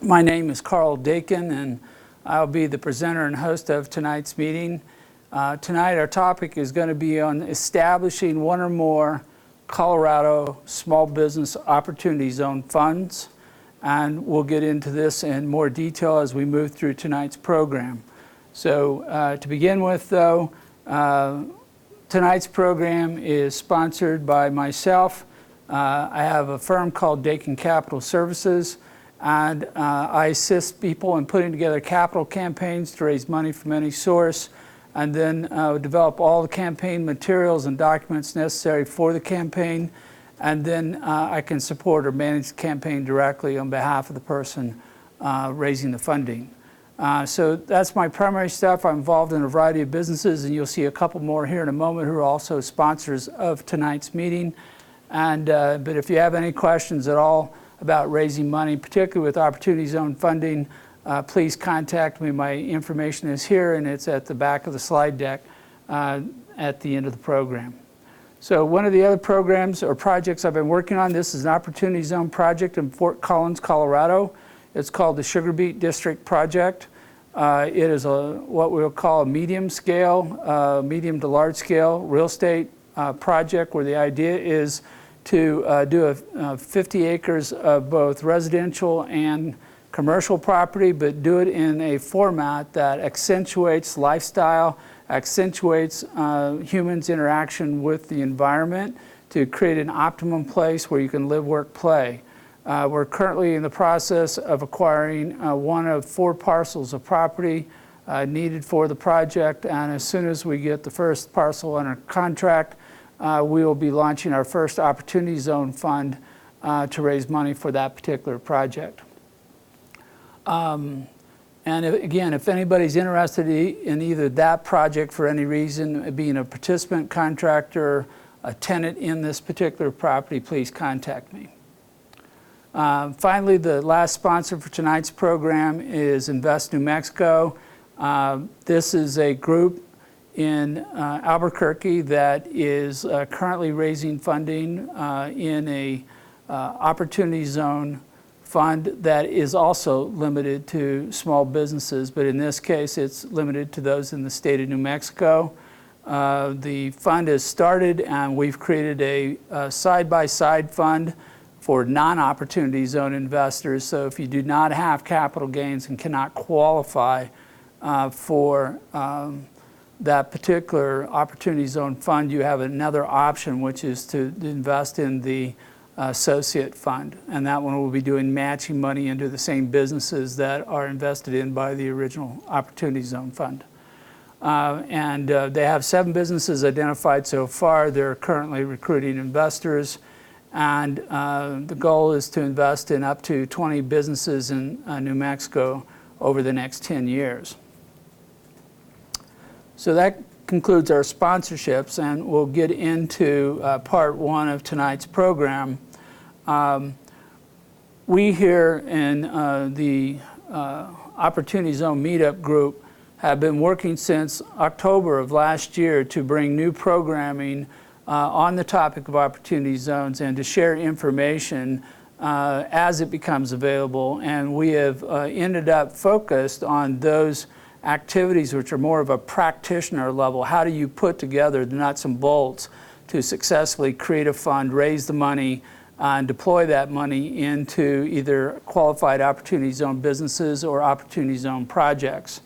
My name is Karl Dakin, and I'll be the presenter and host of tonight's meeting. Tonight our topic is going to be on establishing one or more Colorado Small Business Opportunity Zone funds, and we'll get into this in more detail as we move through tonight's program. So to begin with, though, tonight's program is sponsored by myself. I have a firm called Dakin Capital Services, and I assist people in putting together capital campaigns to raise money from any source, and then develop all the campaign materials and documents necessary for the campaign, and then I can support or manage the campaign directly on behalf of the person raising the funding. So that's my primary stuff. I'm involved in a variety of businesses, and you'll see a couple more here in a moment who are also sponsors of tonight's meeting. And but if you have any questions at all about raising money, particularly with Opportunity Zone funding, please contact me. My information is here, and it's at the back of the slide deck at the end of the program. So one of the other programs or projects I've been working on, this is an Opportunity Zone project in Fort Collins, Colorado. It's called the Sugar Beet District Project. It is what we'll call a medium scale, medium to large scale real estate project, where the idea is to do 50 acres of both residential and commercial property, but do it in a format that accentuates lifestyle, accentuates humans' interaction with the environment to create an optimum place where you can live, work, play. We're currently in the process of acquiring one of 4 parcels of property needed for the project, and as soon as we get the first parcel under contract, we will be launching our first Opportunity Zone fund to raise money for that particular project. And again, if anybody's interested in either that project for any reason, being a participant, contractor, a tenant in this particular property, please contact me. Finally, the last sponsor for tonight's program is Invest New Mexico. This is a group in Albuquerque that is currently raising funding in a Opportunity Zone fund that is also limited to small businesses, but in this case it's limited to those in the state of New Mexico. The fund has started, and we've created a side-by-side fund for non-Opportunity Zone investors. So if you do not have capital gains and cannot qualify for that particular Opportunity Zone fund, you have another option, which is to invest in the associate fund, and that one will be doing matching money into the same businesses that are invested in by the original Opportunity Zone fund. They have 7 businesses identified so far. They're currently recruiting investors, and the goal is to invest in up to 20 businesses in New Mexico over the next 10 years. So that concludes our sponsorships, and we'll get into part 1 of tonight's program. We here in the Opportunity Zone Meetup group have been working since October of last year to bring new programming on the topic of Opportunity Zones and to share information as it becomes available. And we have ended up focused on those activities which are more of a practitioner level. How do you put together the nuts and bolts to successfully create a fund, raise the money, and deploy that money into either qualified Opportunity Zone businesses or Opportunity Zone projects?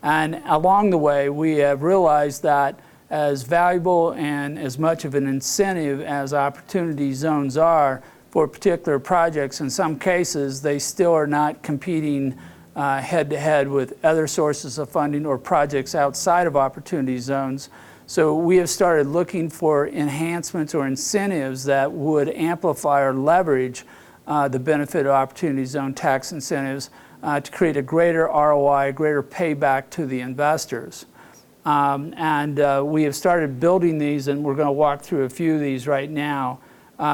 And along the way, we have realized that as valuable and as much of an incentive as Opportunity Zones are for particular projects, in some cases they still are not competing head-to-head with other sources of funding or projects outside of Opportunity Zones. So we have started looking for enhancements or incentives that would amplify or leverage the benefit of Opportunity Zone tax incentives to create a greater ROI, greater payback to the investors. We have started building these, and we're going to walk through a few of these right now,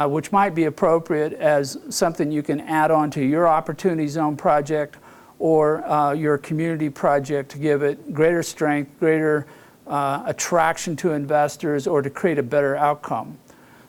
which might be appropriate as something you can add on to your Opportunity Zone project or your community project to give it greater strength, greater attraction to investors, or to create a better outcome.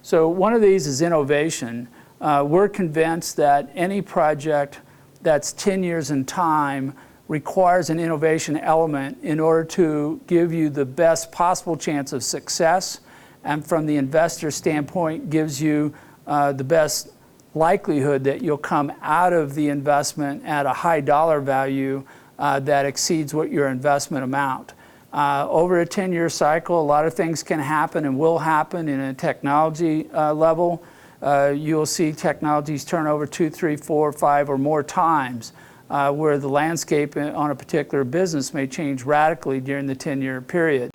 So one of these is innovation. We're convinced that any project that's 10 years in time requires an innovation element in order to give you the best possible chance of success, and from the investor standpoint gives you the best likelihood that you'll come out of the investment at a high dollar value that exceeds what your investment amount. Over a 10-year cycle, a lot of things can happen and will happen in a technology level. You'll see technologies turn over 2, 3, 4, 5, or more times, where the landscape on a particular business may change radically during the 10-year period.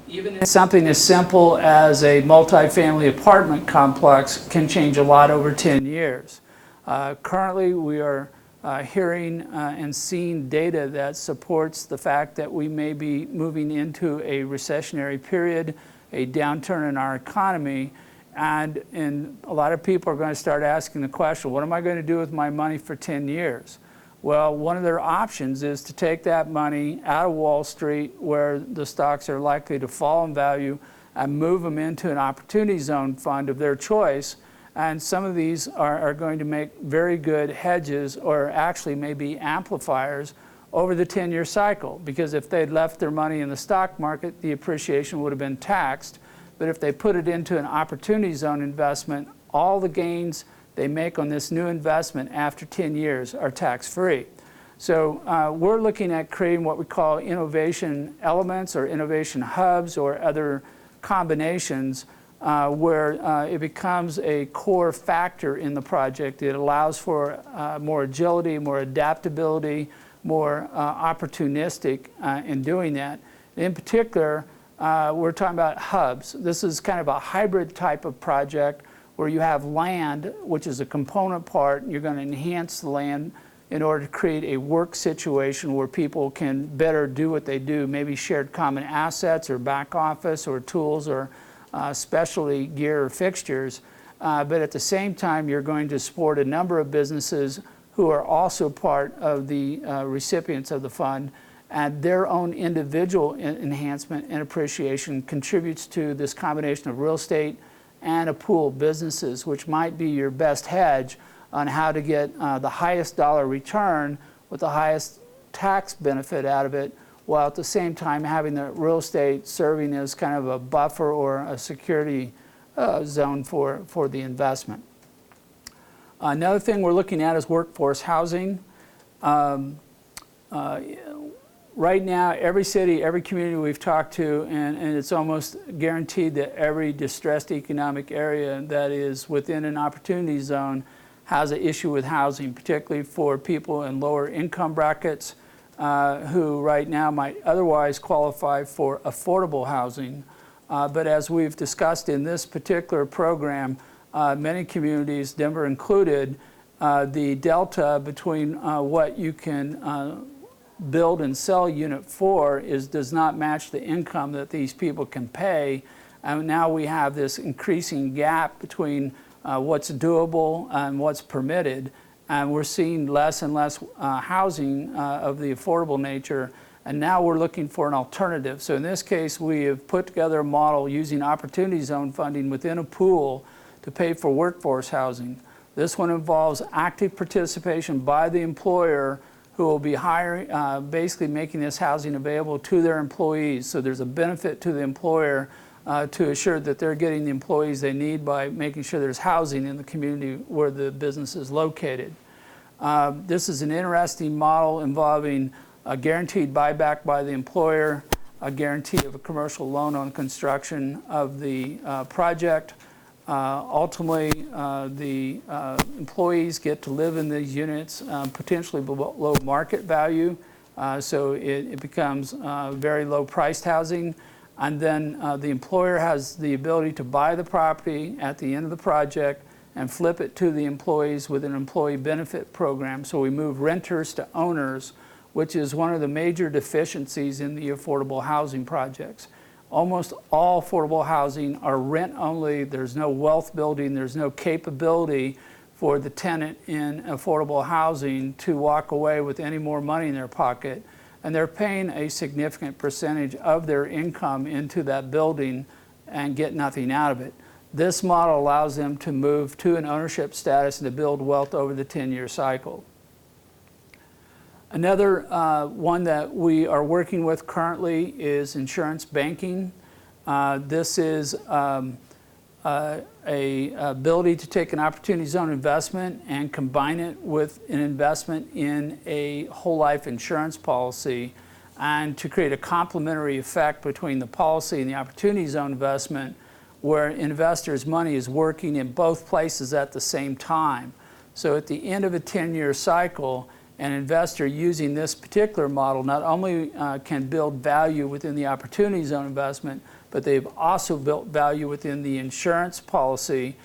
Even something as simple as a multifamily apartment complex can change a lot over 10 years. Currently, we are hearing and seeing data that supports the fact that we may be moving into a recessionary period, a downturn in our economy, and a lot of people are going to start asking the question, what am I going to do with my money for 10 years? Well, one of their options is to take that money out of Wall Street, where the stocks are likely to fall in value, and move them into an Opportunity Zone fund of their choice. And some of these are going to make very good hedges, or actually maybe amplifiers, over the 10-year cycle. Because if they'd left their money in the stock market, the appreciation would have been taxed. But if they put it into an Opportunity Zone investment, all the gains they make on this new investment after 10 years are tax-free. So we're looking at creating what we call innovation elements or innovation hubs or other combinations where it becomes a core factor in the project. It allows for more agility, more adaptability, more opportunistic in doing that. In particular, we're talking about hubs. This is kind of a hybrid type of project where you have land, which is a component part, and you're going to enhance the land in order to create a work situation where people can better do what they do, maybe shared common assets or back office or tools or specialty gear or fixtures. But at the same time, you're going to support a number of businesses who are also part of the recipients of the fund, and their own individual enhancement and appreciation contributes to this combination of real estate and a pool of businesses, which might be your best hedge on how to get the highest dollar return with the highest tax benefit out of it, while at the same time having the real estate serving as kind of a buffer or a security zone for the investment. Another thing we're looking at is workforce housing. Right now, every city, every community we've talked to, and it's almost guaranteed that every distressed economic area that is within an opportunity zone has an issue with housing, particularly for people in lower income brackets who right now might otherwise qualify for affordable housing. But as we've discussed in this particular program, many communities, Denver included, the delta between what you can build and sell unit for does not match the income that these people can pay. And now we have this increasing gap between what's doable and what's permitted. And we're seeing less and less housing of the affordable nature. And now we're looking for an alternative. So in this case, we have put together a model using Opportunity Zone funding within a pool to pay for workforce housing. This one involves active participation by the employer, who will be hiring, basically making this housing available to their employees. So there's a benefit to the employer to assure that they're getting the employees they need by making sure there's housing in the community where the business is located. This is an interesting model involving a guaranteed buyback by the employer, a guarantee of a commercial loan on construction of the project. Ultimately, the employees get to live in these units potentially below market value, so it becomes very low priced housing. And then the employer has the ability to buy the property at the end of the project and flip it to the employees with an employee benefit program. So we move renters to owners, which is one of the major deficiencies in the affordable housing projects. Almost all affordable housing are rent only. There's no wealth building. There's no capability for the tenant in affordable housing to walk away with any more money in their pocket. And they're paying a significant percentage of their income into that building and get nothing out of it. This model allows them to move to an ownership status and to build wealth over the 10-year cycle. Another one that we are working with currently is insurance banking. This is a ability to take an opportunity zone investment and combine it with an investment in a whole life insurance policy, and to create a complementary effect between the policy and the opportunity zone investment, where investors' money is working in both places at the same time. So at the end of a 10-year cycle, an investor using this particular model not only can build value within the opportunity zone investment, but they've also built value within the insurance policy,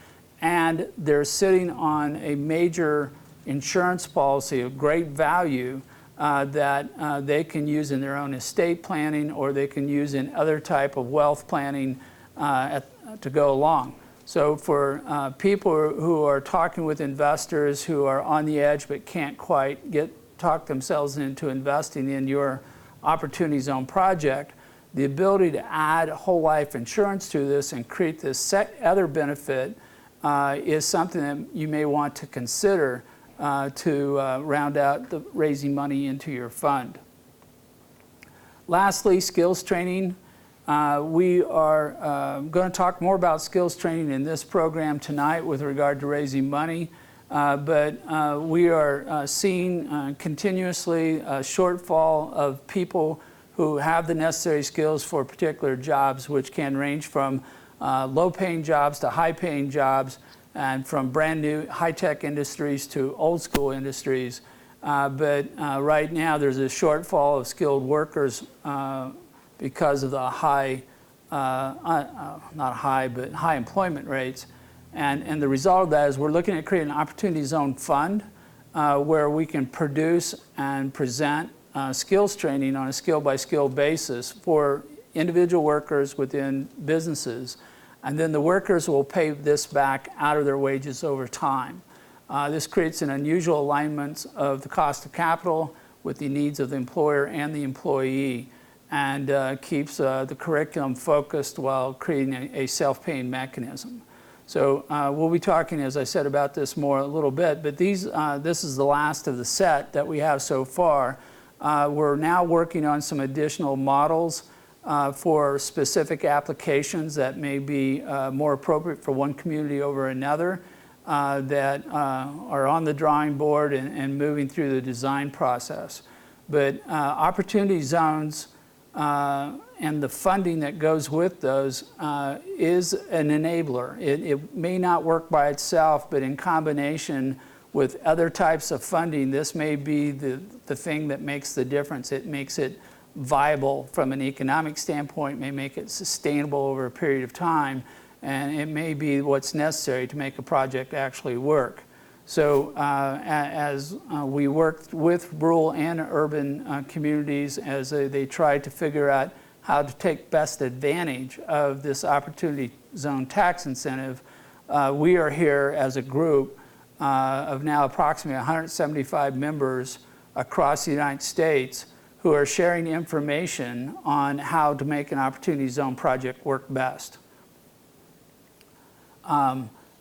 and they're sitting on a major insurance policy of great value that they can use in their own estate planning, or they can use in other type of wealth planning to go along. So for people who are talking with investors who are on the edge but can't quite talk themselves into investing in your opportunity zone project, the ability to add whole life insurance to this and create this other benefit is something that you may want to consider to round out raising money into your fund. Lastly, skills training. We are going to talk more about skills training in this program tonight with regard to raising money, but we are seeing continuously a shortfall of people who have the necessary skills for particular jobs, which can range from low-paying jobs to high-paying jobs, and from brand new high-tech industries to old-school industries. But right now there's a shortfall of skilled workers because of the high employment rates. And the result of that is we're looking at creating an opportunity zone fund where we can produce and present skills training on a skill-by-skill basis for individual workers within businesses. And then the workers will pay this back out of their wages over time. This creates an unusual alignment of the cost of capital with the needs of the employer and the employee, and keeps the curriculum focused while creating a self-paying mechanism. So we'll be talking, as I said, about this more a little bit, but this is the last of the set that we have so far. We're now working on some additional models for specific applications that may be more appropriate for one community over another, that are on the drawing board and moving through the design process. But opportunity zones and the funding that goes with those is an enabler. It may not work by itself, but in combination with other types of funding, this may be the thing that makes the difference. It makes it viable from an economic standpoint, may make it sustainable over a period of time, and it may be what's necessary to make a project actually work. So as we work with rural and urban communities as they try to figure out how to take best advantage of this opportunity zone tax incentive, we are here as a group of now approximately 175 members across the United States who are sharing information on how to make an opportunity zone project work best.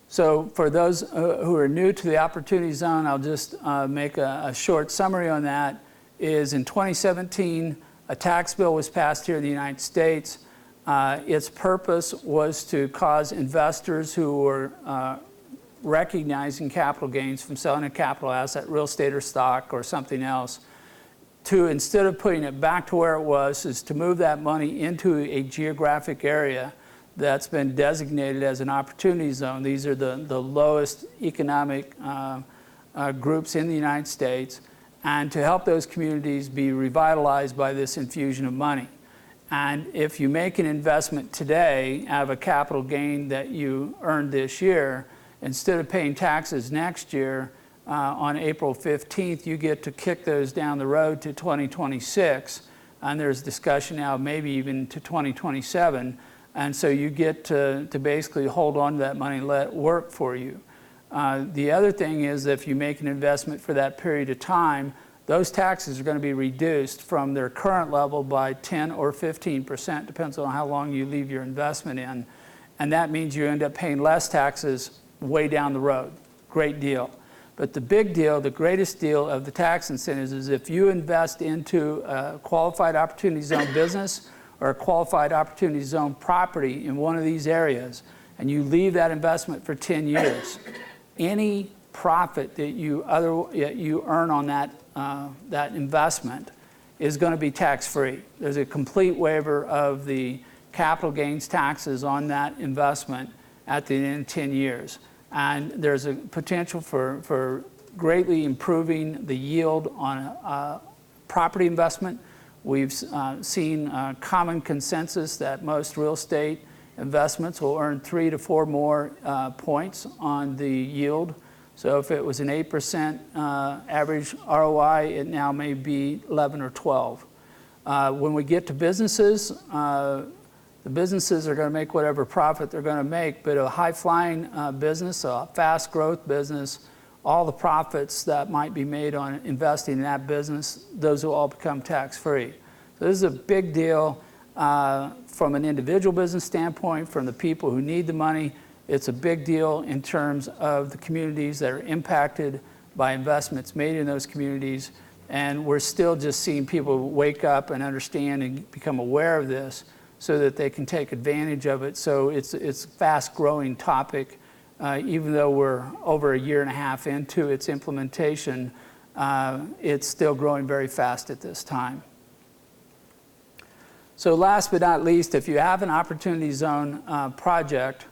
So for those who are new to the Opportunity Zone, I'll just make a short summary on that. Is in 2017, a tax bill was passed here in the United States. Its purpose was to cause investors who were recognizing capital gains from selling a capital asset, real estate or stock or something else, to, instead of putting it back to where it was, is to move that money into a geographic area that's been designated as an opportunity zone. These are the lowest economic groups in the United States, and to help those communities be revitalized by this infusion of money. And if you make an investment today out of a capital gain that you earned this year, instead of paying taxes next year on April 15th, you get to kick those down the road to 2026, and there's discussion now maybe even to 2027. And so you get to basically hold on to that money and let it work for you. The other thing is, if you make an investment for that period of time, those taxes are going to be reduced from their current level by 10 or 15%, depends on how long you leave your investment in. And that means you end up paying less taxes way down the road. Great deal. But the big deal, the greatest deal of the tax incentives is if you invest into a qualified opportunity zone business or a qualified opportunity zone property in one of these areas, and you leave that investment for 10 years, any profit that you earn on that investment is going to be tax-free. There's a complete waiver of the capital gains taxes on that investment at the end of 10 years. And there's a potential for greatly improving the yield on a property investment. We've seen common consensus that most real estate investments will earn 3 to 4 more points on the yield. So if it was an 8% average ROI, it now may be 11 or 12. When we get to businesses, the businesses are going to make whatever profit they're going to make, but a high-flying business, a fast growth business, all the profits that might be made on investing in that business, those will all become tax-free. So this is a big deal from an individual business standpoint, from the people who need the money. It's a big deal in terms of the communities that are impacted by investments made in those communities. And we're still just seeing people wake up and understand and become aware of this so that they can take advantage of it. So it's a fast-growing topic. Even though we're over a year and a half into its implementation, it's still growing very fast at this time. So last but not least, if you have an Opportunity Zone project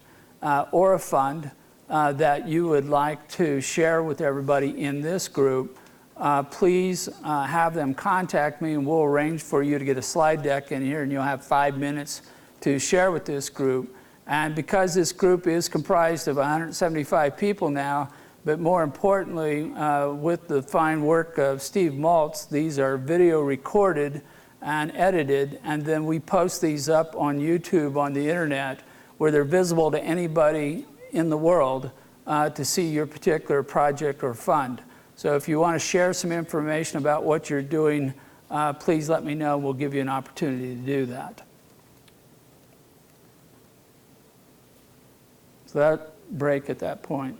or a fund that you would like to share with everybody in this group, please have them contact me and we'll arrange for you to get a slide deck in here and you'll have 5 minutes to share with this group. And because this group is comprised of 175 people now, but more importantly, with the fine work of Steve Maltz, these are video recorded and edited, and then we post these up on YouTube on the internet where they're visible to anybody in the world to see your particular project or fund. So if you want to share some information about what you're doing, please let me know. We'll give you an opportunity to do that. So that break at that point.